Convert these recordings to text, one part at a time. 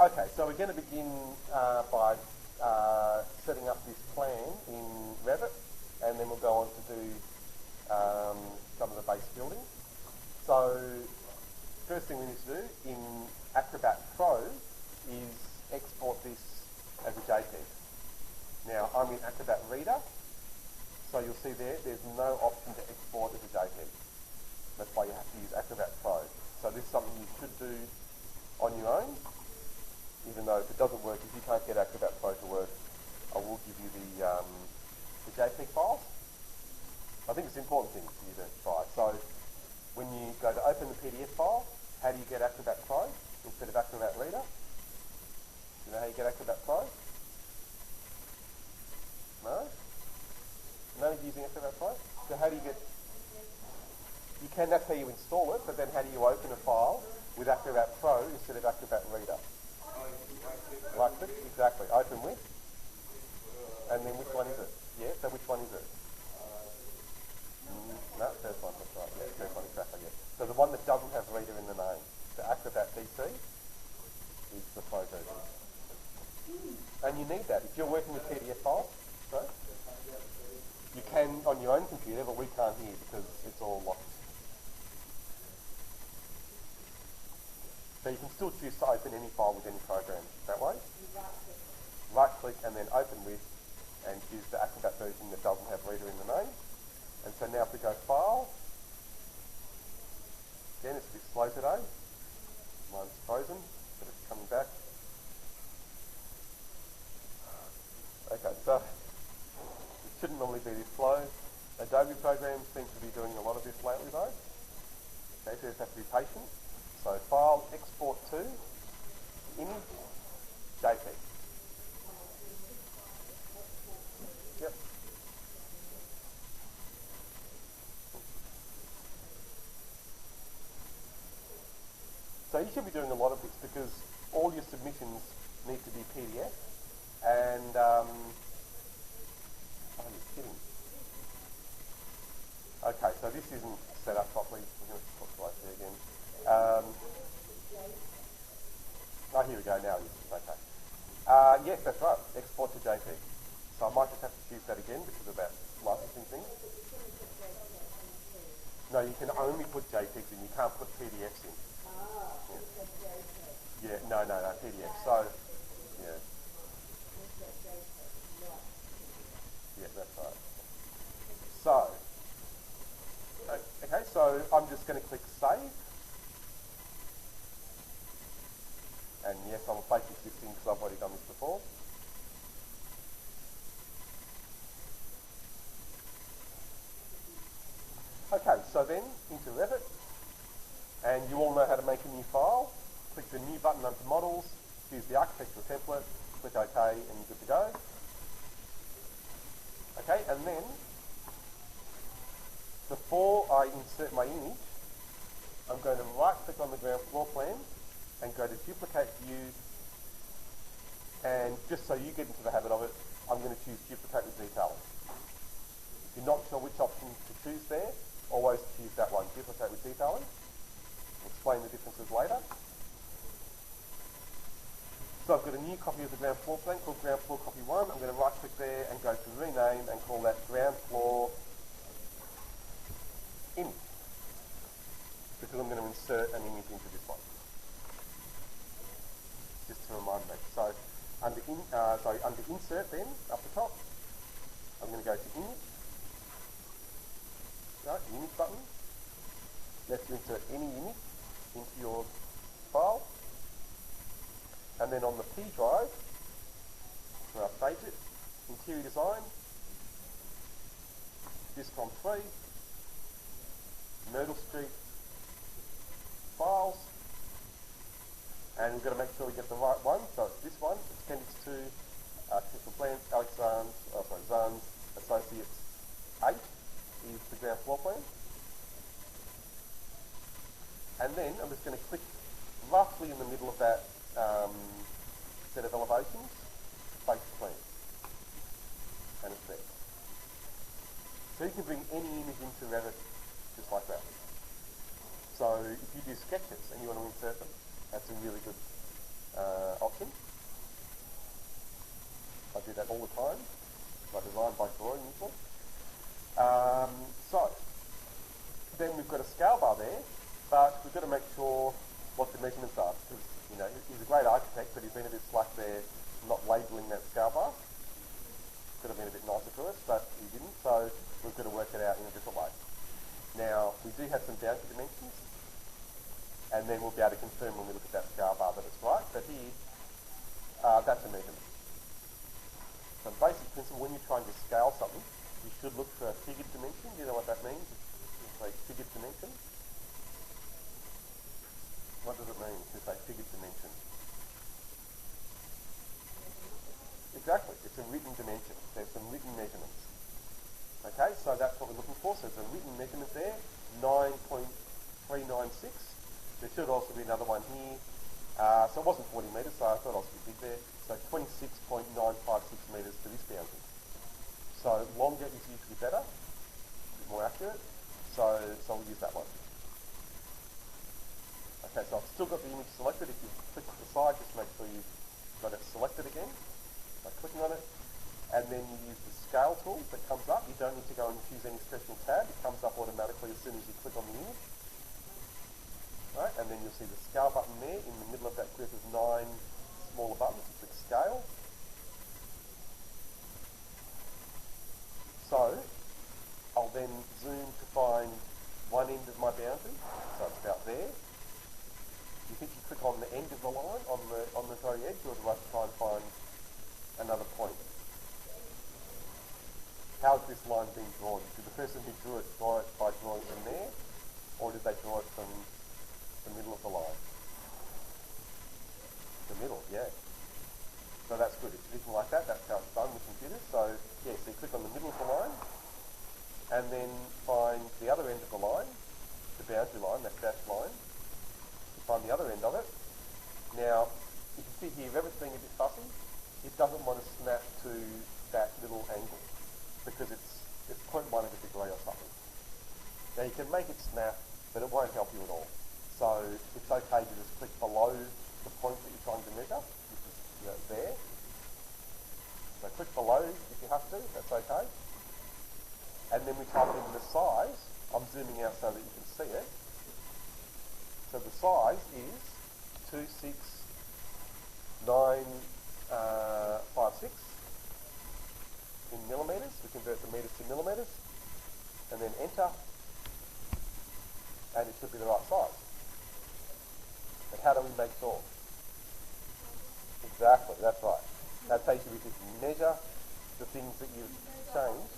Okay, so we're going to begin by setting up this plan in Revit, and then we'll go on to do some of the base building. So first thing we need to do in Acrobat Pro is export this as a JPEG. Now I'm in Acrobat Reader, so you'll see there's no option to export as a JPEG. That's why you have to use Acrobat Pro. So this is something you should do on your own, even though if it doesn't work, if you can't get Acrobat Pro to work, I will give you the JPEG files. I think it's an important thing for you to try. So when you go to open the PDF file, how do you get Acrobat Pro instead of Acrobat Reader? Do you know how you get Acrobat Pro? No? No using Acrobat Pro? So how do you get... You can, that's how you install it, but then how do you open a file with Acrobat Pro instead of Acrobat Reader? Right click, exactly. Open with. And then which one is it? Yeah, so which one is it? No, first one, that's right. Yeah, first one, exactly, yeah. So the one that doesn't have Reader in the name. The Acrobat DC is the Pro version. And you need that. If you're working with PDF files, so you can on your own computer, but we can't here because it's all locked. So you can still choose to open any file with any program that way. Right click and then open with, and choose the Acrobat version that doesn't have Reader in the name. And so now if we go File, again it's a bit slow today. Mine's frozen, but it's coming back. Okay, so it shouldn't normally be this slow. Adobe programs seem to be doing a lot of this lately though. Okay, so you just have to be patient. So File, Export to, Image, JPEG. Yep. So you should be doing a lot of this because all your submissions need to be PDF. And, oh, you're kidding. Okay, so this isn't set up properly. We're going to talk right there again. Oh, here we go, now it is. Okay. Yes, that's right. Export to JPEG. So I might just have to choose that again because of that licensing thing. No, you can only put JPEGs in. You can't put PDFs in. Yeah, no, PDF. So, yeah. Yeah, that's right. So, okay, so I'm just going to click Save. And yes, I'm fake existing because I've already done this before. Okay, so then into Revit, and you all know how to make a new file. Click the New button under Models, choose the architectural template, click OK, and you're good to go. Okay, and then before I insert my image, I'm going to right-click on the ground floor plan and go to Duplicate View, and just so you get into the habit of it, I'm going to choose Duplicate with Detailing. If you're not sure which option to choose there, always choose that one, Duplicate with Detailing. I'll explain the differences later. So I've got a new copy of the ground floor plan called Ground Floor Copy 1. I'm going to right-click there and go to Rename and call that Ground Floor Image, because I'm going to insert an image into this one. Just to remind me. So under Insert then, up the top, I'm going to go to Image. Right, the Image button. Let's insert any image into your file. And then on the P drive, where I've saved it, Interior Design, Discom 3, MyrtleSt, Files, and we've got to make sure we get the right one. So it's this one, Appendix 2, Architectural Plans, Zans Associates 8 is the ground floor plan. And then I'm just going to click roughly in the middle of that set of elevations, Base Plan, and it's there. So you can bring any image into Revit just like that. So if you do sketches and you want to insert them, that's a really good option. do that all the time. By design, by drawing usually. So, then we've got a scale bar there, but we've got to make sure what the measurements are, because, you know, he's a great architect, but he's been a bit slack there not labelling that scale bar. Could have been a bit nicer to us, but he didn't, so we've got to work it out in a different way. Now, we do have some boundary dimensions, and then we'll be able to confirm when we look at that scale bar that it's right, but here, that's a measurement. So the basic principle, when you're trying to scale something, you should look for a figured dimension. Do you know what that means? It's a figured dimension. What does it mean to say figured dimension? Exactly, it's a written dimension. There's some written measurements. Okay, so that's what we're looking for. So there's a written measurement there, 9.396. There should also be another one here. So it wasn't 40 metres, so I thought I was a bit big there. So 26.956 metres to this boundary. So longer is usually better, a bit more accurate. So we'll use that one. Okay, so I've still got the image selected. If you click to the side, just make sure you've got it selected again by clicking on it. And then you use the scale tool that comes up. You don't need to go and choose any special tab. It comes up automatically as soon as you click on the image. Right, and then you'll see the scale button there. In the middle of that grid is 9 smaller buttons. You click scale. So I'll then zoom to find one end of my boundary. So it's about there. Do you think you click on the end of the line, on the very edge, or do I try and find another point? How is this line being drawn? Did the person who drew it draw it by drawing from there, or did they draw it from the middle of the line? The middle, yeah. So that's good. If you're looking like that, that's how it's done with computers. So, yeah, so you click on the middle of the line, and then find the other end of the line, the boundary line, that dashed line. You find the other end of it. Now, you can see here, Revit's being a bit fussy. It doesn't want to snap to that little angle, because it's 0.1 of a degree or something. Now, you can make it snap, but it won't help you at all. So it's okay to just click below the point that you're trying to measure, which is, you know, there. So click below if you have to, that's okay. And then we type in the size. I'm zooming out so that you can see it. So the size is 26956 in millimetres. We convert the metres to millimetres, and then enter, and it should be the right size. But how do we make sure? Exactly, that's right. That's how you should measure the things that you've changed.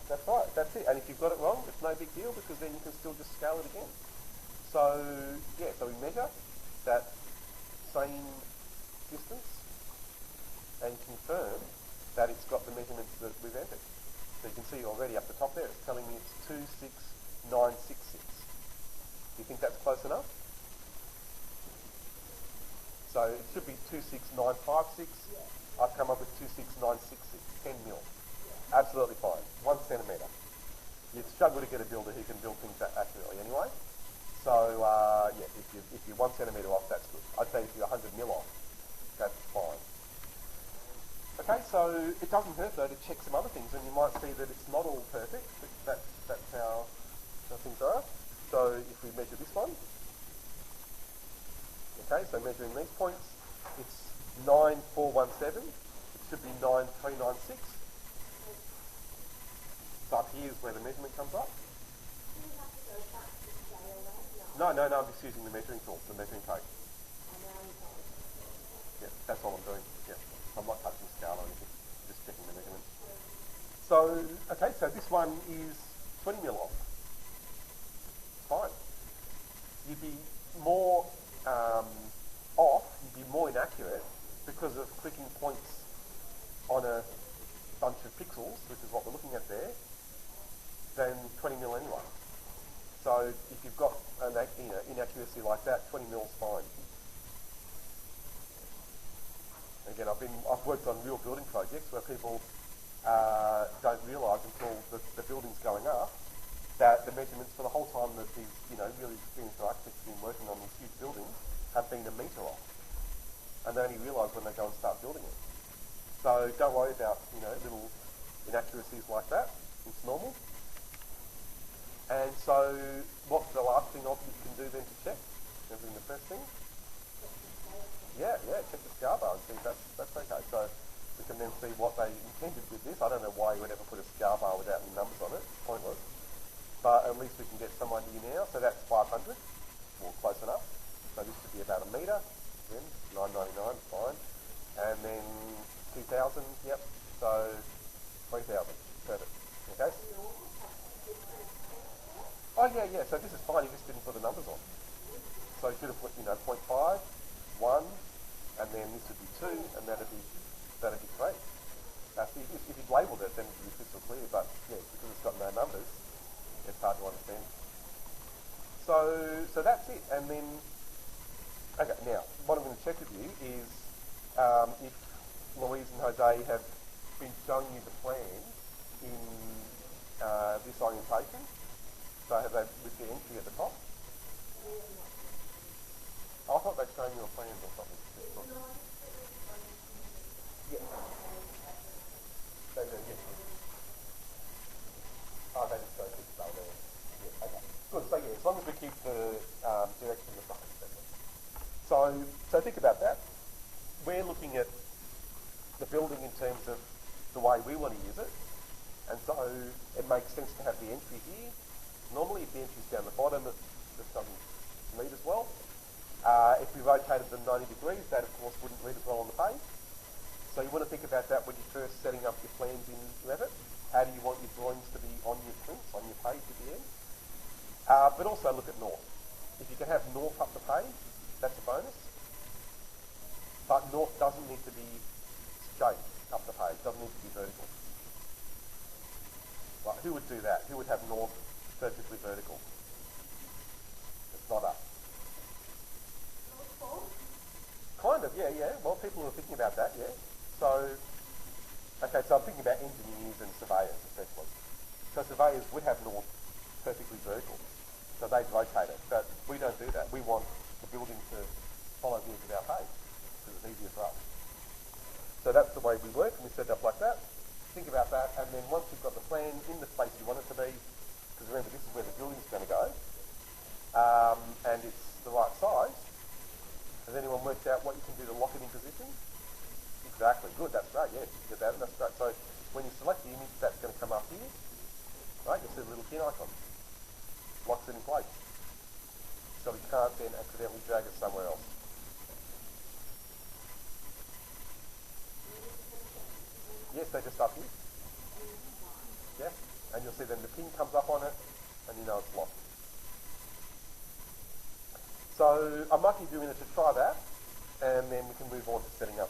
That's right, that's it. And if you've got it wrong, it's no big deal, because then you can still just scale it again. So, yeah, so we measure that same distance and confirm that it's got the measurements that we've entered. So you can see already up the top there, it's telling me it's 26966. Do you think that's close enough? So it should be 26956. I've come up with 26966, 10 mil. Absolutely fine. 1 centimetre. You'd struggle to get a builder who can build things that accurately anyway. So, yeah, if you're 1 centimetre off, that's good. I'd say if you're 100 mil off, that's fine. Okay, so it doesn't hurt though to check some other things, and you might see that it's not all perfect, but that's how things are. So if we measure this one, okay, so measuring these points, it's 9417. It should be 9396. So up here is where the measurement comes up. No, I'm just using the measuring tool, the measuring tape. Yeah, that's all I'm doing. Yeah, I'm not touching scale or anything, just checking the measurement. So, okay, so this one is 20 mil off. Fine. You'd be more off, you'd be more inaccurate because of clicking points on a bunch of pixels, which is what we're looking at there, than 20 mil anyway. So if you've got an inaccuracy like that, 20 mil's fine. Again, I've worked on real building projects where people don't realise until the building's going up that the measurements for the whole time that these really experienced architects have been working on these huge buildings have been a metre off, and they only realise when they go and start building it. So don't worry about, little inaccuracies like that. It's normal. And so what's the last thing you can do then to check? Isn't the first thing? Yeah, check the scar bar and see if that's okay. So we can then see what they intended with this. I don't know why you would ever put a scar bar without any numbers on it. It's pointless. But at least we can get some idea now. So that's 500, or close enough. So this should be about a metre. Again, $9.99, fine. And then 2,000, yep. So 3,000, perfect. Okay. Oh yeah. So this is fine. You just didn't put the numbers on. So you should have put, 0.5, 1, and then this would be 2, and that'd be 3. If you'd labelled it, then it'd be crystal clear. But yeah, because it's got no numbers, it's hard to understand. So that's it. And then, okay, now what I'm going to check with you is if Louise and Jose have been showing you the plans in this orientation. So have they with the entry at the top? I thought they'd shown you a plans or something. Yeah. They do, yes. Oh, they just go to the there. Yeah, okay. Good, so yeah, as long as we keep the direction of the front. So think about that. We're looking at the building in terms of the way we want to use it. And so it makes sense to have the entry here. Normally if the entry's down the bottom, it doesn't read as well. If we rotated them 90 degrees, that of course wouldn't read as well on the page. So you want to think about that when you're first setting up your plans in Revit. How do you want your drawings to be on your prints, on your page at the end? But also look at north. If you can have north up the page, that's a bonus. But north doesn't need to be straight up the page, doesn't need to be vertical. Well, who would do that? Who would have north perfectly vertical? It's not us. Kind of, yeah. Well, people are thinking about that, yeah. So, okay, so I'm thinking about engineers and surveyors, especially. So surveyors would have north perfectly vertical. So they'd rotate it. But we don't do that. We want the building to follow the edge of our page, because it's easier for us. So that's the way we work, and we set it up like that. Think about that, and then once you've got the plan in the place you want it to be, because remember, this is where the building's going to go, and it's the right size. Has anyone worked out what you can do to lock it in position? Exactly, good, that's great, yeah, you did that, that's great. So when you select the image, that's going to come up here, right? You'll see the little pin icon, locks it in place. So you can't then accidentally drag it somewhere else. Yes, they're just up here. Yeah, and you'll see then the pin comes up on it, and you know it's locked. So I might give you a minute to try that, and then we can move on to setting up